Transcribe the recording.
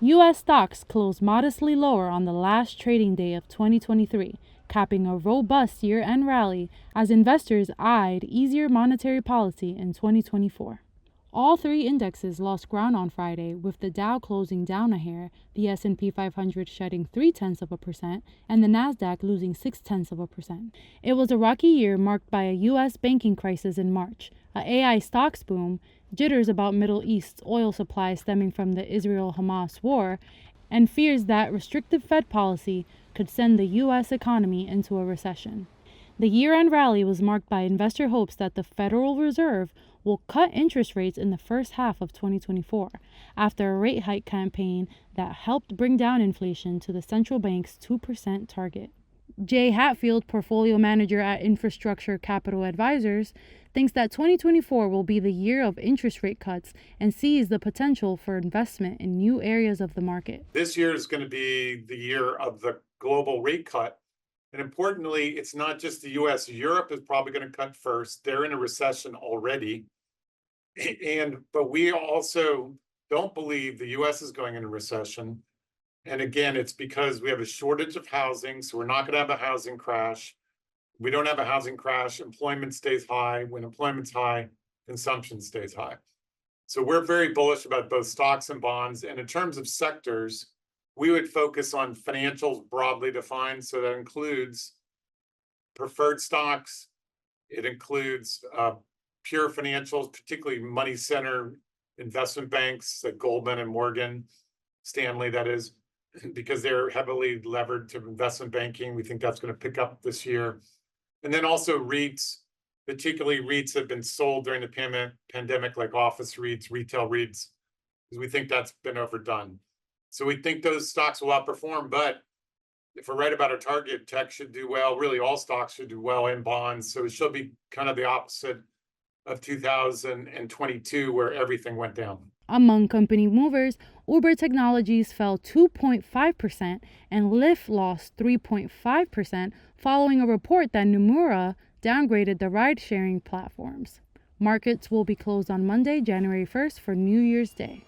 U.S. stocks closed modestly lower on the last trading day of 2023, capping a robust year-end rally as investors eyed easier monetary policy in 2024. All three indexes lost ground on Friday, with the Dow closing down a hair, the S&P 500 shedding 0.3%, and the Nasdaq losing 0.6%. It was a rocky year marked by a U.S. banking crisis in March, a AI stocks boom, jitters about Middle East's oil supply stemming from the Israel-Hamas war, and fears that restrictive Fed policy could send the U.S. economy into a recession. The year-end rally was marked by investor hopes that the Federal Reserve will cut interest rates in the first half of 2024, after a rate hike campaign that helped bring down inflation to the central bank's 2% target. Jay Hatfield, portfolio manager at Infrastructure Capital Advisors, thinks that 2024 will be the year of interest rate cuts and sees the potential for investment in new areas of the market. This year is going to be the year of the global rate cut. And importantly, it's not just the US. Europe is probably going to cut first. They're in a recession already. But we also don't believe the US is going into recession. And again, it's because we have a shortage of housing. So we're not going to have a housing crash. We don't have a housing crash. Employment stays high. When employment's high, consumption stays high. So we're very bullish about both stocks and bonds. And in terms of sectors, we would focus on financials broadly defined. So that includes preferred stocks. It includes pure financials, particularly money center investment banks like Goldman and Morgan Stanley, that is, because they're heavily levered to investment banking. We think that's going to pick up this year. And then also REITs, particularly REITs that have been sold during the pandemic, like office REITs, retail REITs, because we think that's been overdone. So we think those stocks will outperform, but if we're right about our target, tech should do well. Really, all stocks should do well in bonds. So it should be kind of the opposite of 2022, where everything went down. Among company movers, Uber Technologies fell 2.5% and Lyft lost 3.5% following a report that Nomura downgraded the ride-sharing platforms. Markets will be closed on Monday, January 1st for New Year's Day.